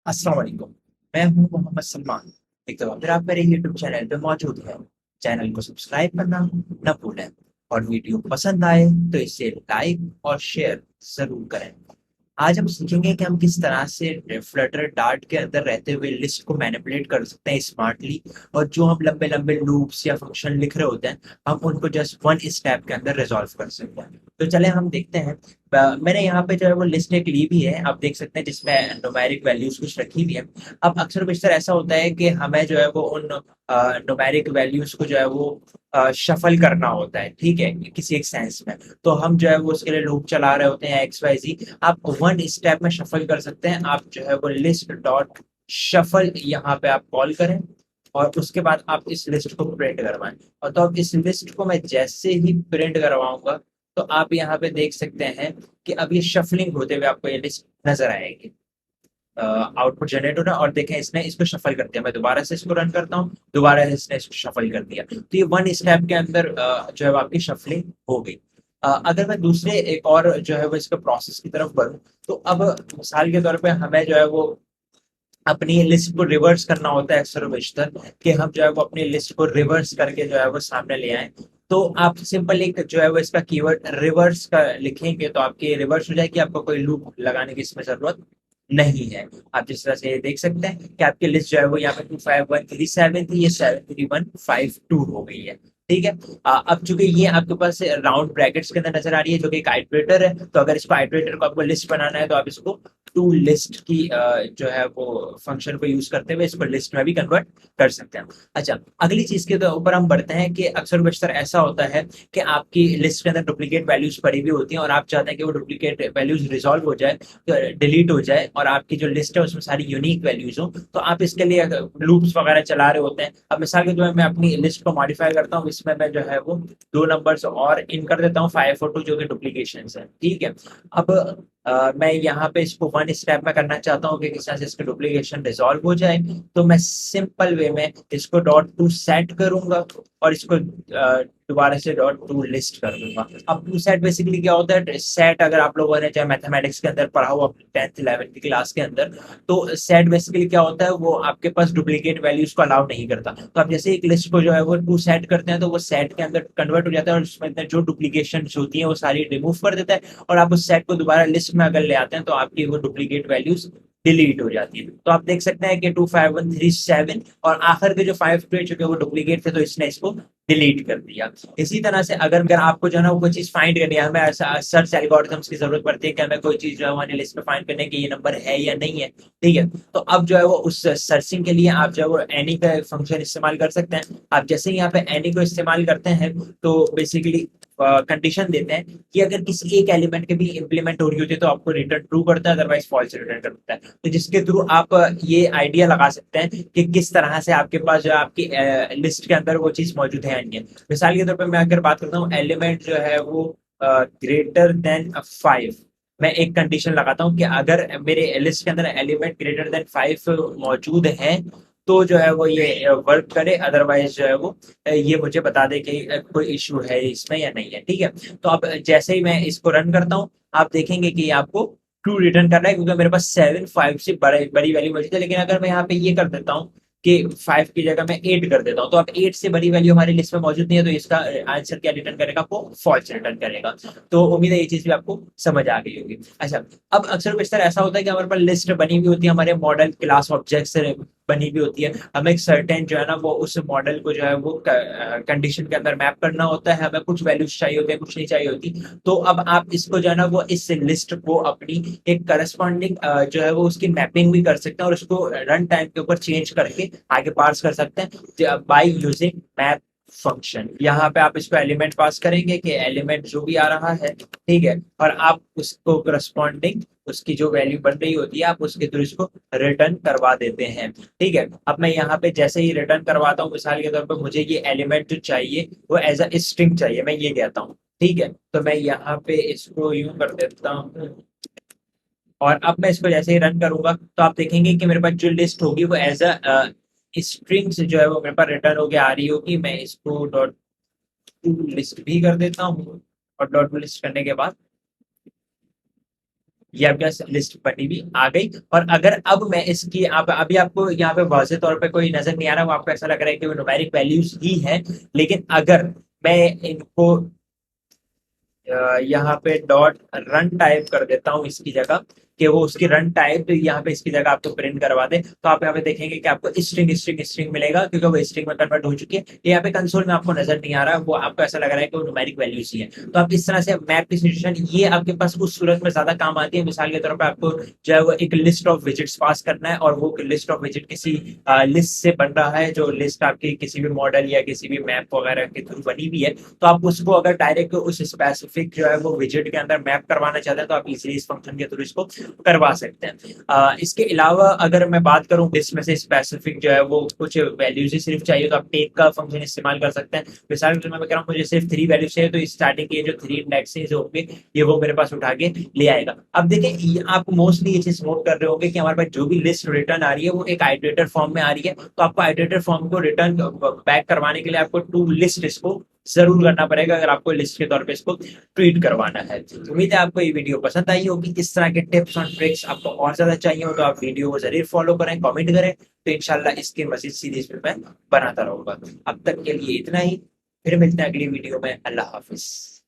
अस्सलाम वालेकुम। मैं हूं मोहम्मद सलमान। एक दफा फिर आप मेरे यूट्यूब चैनल पे मौजूद हैं। चैनल को सब्सक्राइब करना न भूलें और वीडियो पसंद आए तो इसे लाइक और शेयर जरूर करें। आज हम सीखेंगे कि हम किस तरह से फ्लटर डार्ट के अंदर रहते हुए लिस्ट को मैनिपुलेट कर सकते हैं स्मार्टली। और जो हम लंबे लंबे लूप्स या फंक्शन लिख रहे होते हैं, हम उनको जस्ट वन स्टेप के अंदर रिजॉल्व कर सकते हैं। तो चले हम देखते हैं। मैंने यहाँ पे जो है वो लिस्ट एक ली भी है, आप देख सकते हैं, जिसमें न्यूमेरिक वैल्यूज कुछ रखी हुई है। अब अक्सर बेशतर ऐसा होता है कि हमें जो है वो उन न्यूमेरिक वैल्यूज को जो है वो शफल करना होता है, ठीक है, किसी एक सेंस में। तो हम जो है वो उसके लिए लूप चला रहे होते हैं एक्स वाई जी। आप वन स्टेप में शफल कर सकते हैं। आप जो है वो लिस्ट डॉट शफल यहाँ पे आप कॉल करें और उसके बाद आप इस लिस्ट को प्रिंट करवाएं। और तो अब इस लिस्ट को मैं जैसे ही प्रिंट करवाऊंगा, तो आप यहाँ पे देख सकते हैं कि अब ये शफलिंग होते हुए आपको ये लिस्ट नजर आएगी। आउटपुट जनरेट हो रहा है और देखें इसने इसको शफल कर दिया। मैं दोबारा से इसको रन करता हूँ, दोबारा से इसने इसको शफल कर दिया। तो ये वन स्टेप के अंदर जो है वो आपकी शफलिंग हो गई। अगर मैं दूसरे एक और जो है वो इसका प्रोसेस की तरफ बढ़ूँ, तो अब मिसाल के तौर पे हमें जो है वो अपनी लिस्ट को रिवर्स करना होता है अक्सर बेशतर, कि हम जो है वो अपनी लिस्ट को रिवर्स करके जो है वो सामने ले आए। तो आप सिंपल एक जो है वो इसका कीवर्ड रिवर्स का लिखेंगे तो आपकी रिवर्स हो जाएगी, आपको कोई लूप लगाने की इसमें जरूरत नहीं है। आप जिस तरह से ये देख सकते हैं कि आपकी लिस्ट जो है वो यहाँ पे 25137 थी, ये 73152 हो गई है। ठीक है। अब चूंकि ये आपके पास राउंड ब्रैकेट्स के अंदर नजर आ रही है, जो कि एक आइटरेटर है, तो अगर इसको आइटरेटर को आपको लिस्ट बनाना है तो आप इसको टू लिस्ट की जो है वो फंक्शन को यूज करते हुए इसको लिस्ट में भी कन्वर्ट कर सकते हैं। अच्छा, अगली चीज के ऊपर हम बढ़ते हैं कि अक्सर बशतर ऐसा होता है कि आपकी लिस्ट के अंदर डुप्लीकेट वैल्यूज पड़ी हुई होती हैं और आप चाहते हैं कि वो डुप्लीकेट वैल्यूज रिजॉल्व हो जाए, डिलीट हो जाए और आपकी जो लिस्ट है उसमें सारी यूनिक वैल्यूज हो। तो आप इसके लिए लूप्स वगैरह चला रहे होते हैं। अब मिसाल के तौर पर मैं अपनी लिस्ट को मॉडिफाई करता हूँ, इसमें मैं जो है वो दो नंबर्स और इन कर देता हूँ, 5 और 2, जो कि डुप्लीकेशन है। ठीक है। अब मैं यहाँ पे इसको वन स्टेप में करना चाहता हूँ कि किस तरह से इसका डुप्लीकेशन रिजॉल्व हो जाए। तो मैं सिंपल वे में इसको डॉट टू सेट करूंगा और इसको दोबारा से डॉट टू लिस्ट कर दूंगा। अब टू सेट बेसिकली क्या होता है? सेट अगर आप लोगों ने चाहे मैथमेटिक्स के अंदर पढ़ा हो 10th 11th की क्लास के अंदर, तो सेट बेसिकली क्या होता है, वो आपके पास डुप्लीकेट वैल्यूज को अलाउ नहीं करता। तो आप जैसे एक लिस्ट को जो है वो टू सेट करते हैं तो वो सेट के अंदर कन्वर्ट हो जाता है और उसमें जो डुप्लीकेशन होती है वो सारी रिमूव कर देता है। और आप उस सेट को दोबारा लिस्ट में अगर ले आते हैं तो आपकी वो डुप्लीकेट वैल्यूज डिलीट हो जाती है। तो आप देख सकते हैं कि 25137 और आखिर के जो 5 चुके वो डुप्लीकेट थे, तो इसने इसको डिलीट कर दिया। इसी तरह से अगर आपको जो है ना वो कोई चीज फाइंड करनी है, हमें ऐसा सर्च एल्गोरिथम्स की जरूरत पड़ती है कि हमें कोई चीज जो है हमारी लिस्ट में फाइंड करने की ये नंबर है या नहीं है। ठीक है। तो अब जो है वो उस सर्चिंग के लिए आप जो है वो एनी का फंक्शन इस्तेमाल कर सकते हैं। आप जैसे ही यहाँ पे एनी को इस्तेमाल करते हैं तो बेसिकली कंडीशन देते हैं कि अगर किसी एक एलिमेंट के भी इंप्लीमेंट हो रही होती है तो आपको रिटर्न ट्रू करता है, अदरवाइज फॉल्स रिटर्न करता है। तो जिसके थ्रू आप ये आइडिया लगा सकते हैं कि किस तरह से आपके पास जो है आपकी लिस्ट के अंदर वो चीज मौजूद है या नहीं है। मिसाल के तौर पर मैं अगर बात करता हूँ, एलिमेंट जो है वो ग्रेटर देन 5, मैं एक कंडीशन लगाता हूँ कि अगर मेरे लिस्ट के अंदर एलिमेंट ग्रेटर देन 5 मौजूद है तो जो है वो ये वर्क करे, अदरवाइज जो है वो ये मुझे बता दे कि कोई इश्यू है इसमें या नहीं है। ठीक है। तो अब जैसे ही मैं इसको रन करता हूँ, आप देखेंगे कि ये आपको ट्रू रिटर्न कर रहा है, क्योंकि मेरे पास 7 5 से बड़ी वैल्यू मौजूद है। लेकिन अगर मैं यहाँ पे ये कर देता हूँ कि 5 की जगह मैं 8 कर देता हूँ, तो अब 8 से बड़ी वैल्यू हमारी लिस्ट में मौजूद नहीं है, तो इसका आंसर क्या रिटर्न करेगा? आपको फॉल्स रिटर्न करेगा। तो उम्मीद है ये चीज भी आपको समझ आ गई होगी। अच्छा, अब अक्सर बेशतर ऐसा होता है कि हमारे पास लिस्ट बनी हुई होती है, हमारे मॉडल क्लास ऑब्जेक्ट से बनी हुई होती है। हमें एक सर्टेन जो है ना वो उस मॉडल को जो है वो कंडीशन के अंदर मैप करना होता है। हमें कुछ वैल्यूज चाहिए होते हैं, कुछ नहीं चाहिए होती। तो अब आप इसको जो है ना वो इस लिस्ट को अपनी एक करस्पॉन्डिंग जो है वो उसकी मैपिंग भी कर सकते हैं और उसको रन टाइम के ऊपर चेंज करके आगे पास कर सकते हैं बाय यूजिंग मैप फंक्शन। यहाँ पे आप इसको एलिमेंट पास करेंगे कि एलिमेंट जो भी आ रहा है, ठीक है, और आप उसको करस्पॉन्डिंग उसकी जो वैल्यू बन रही होती है आप उसके थ्रू इसको रिटर्न करवा देते हैं। ठीक है। अब मैं यहाँ पे जैसे ही रिटर्न करवाता हूँ, मिसाल के तौर पर मुझे ये एलिमेंट जो चाहिए वो एज अ स्ट्रिंग चाहिए, मैं ये कहता हूँ। ठीक है। तो मैं यहाँ पे इसको यूं कर देता हूँ और अब मैं इसको जैसे ही रन करूंगा तो आप देखेंगे कि मेरे पास जो लिस्ट होगी वो एज अ स्ट्रिंग्स जो है वो मेरे पास रिटर्न होके आ रही होगी। मैं इसको डॉट टू लिस्ट भी कर देता हूँ और डॉट टू लिस्ट करने के बाद ये आपके पास लिस्ट बनी हुई आ गई। और अगर अब मैं इसकी आप अभी आपको यहाँ पे वाज़ेह तौर पे कोई नजर नहीं आ रहा, वो आपको ऐसा लग रहा है कि वो न्यूमेरिक वैल्यूज ही है, लेकिन अगर मैं इनको यहाँ पे डॉट रन टाइप कर देता हूँ इसकी जगह, कि वो उसकी रन टाइप यहाँ पे इसकी जगह आपको प्रिंट करवा दे, तो आप यहाँ पे देखेंगे कि आपको स्ट्रिंग स्ट्रिंग स्ट्रिंग मिलेगा, क्योंकि वो स्ट्रिंग में कन्वर्ट हो चुकी है। ये यहाँ पे कंसोल में आपको नजर नहीं आ रहा, वो आपको ऐसा लग रहा है कि वो न्यूमेरिक वैल्यूज ही है। तो आप इस तरह से मैप की सिचुएशन ये आपके पास उस सूरत में ज्यादा काम आती है। मिसाल के तौर पर आपको जो है वो एक लिस्ट ऑफ विजिट्स पास करना है, और वो लिस्ट ऑफ विजिट किसी लिस्ट से बन रहा है, जो लिस्ट आपकी किसी भी मॉडल या किसी भी मैप वगैरह के थ्रू बनी हुई है। तो आप उसको अगर डायरेक्ट उस स्पेसिफिक जो है वो विजिट के अंदर मैप करवाना चाहते हैं, तो आप इजीली इस फंक्शन के थ्रू इसको करवा सकते हैं। इसके अलावा अगर मैं बात करूं लिस्ट में से स्पेसिफिक जो है वो कुछ वैल्यूज ही सिर्फ चाहिए, तो आप टेक का फंक्शन इस्तेमाल कर सकते हैं। मिसाल के मैं कह रहा हूँ मुझे सिर्फ 3 वैल्यू चाहिए, तो स्टार्टिंग के जो 3 इंडेक्सेस होंगे ये वो मेरे पास उठा के ले आएगा। अब देखिए आप मोस्टली ये चीज नोट कर रहे होंगे कि हमारे पास जो भी लिस्ट रिटर्न आ रही है वो एक आइटरेटर फॉर्म में आ रही है, तो आपको आइटरेटर फॉर्म को रिटर्न बैक करवाने के लिए आपको टू लिस्ट इसको जरूर करना पड़ेगा, अगर आपको लिस्ट के तौर पे इसको ट्रीट करवाना है। उम्मीद है आपको ये वीडियो पसंद आई होगी। इस तरह के टिप्स और ट्रिक्स आपको और ज्यादा चाहिए हो तो आप वीडियो को जरूर फॉलो करें, कमेंट करें, तो इंशाल्लाह इसके मजीद सीरीज में मैं बनाता रहूंगा। अब तक के लिए इतना ही, फिर मिलते हैं अगली वीडियो में। अल्लाह हाफिज।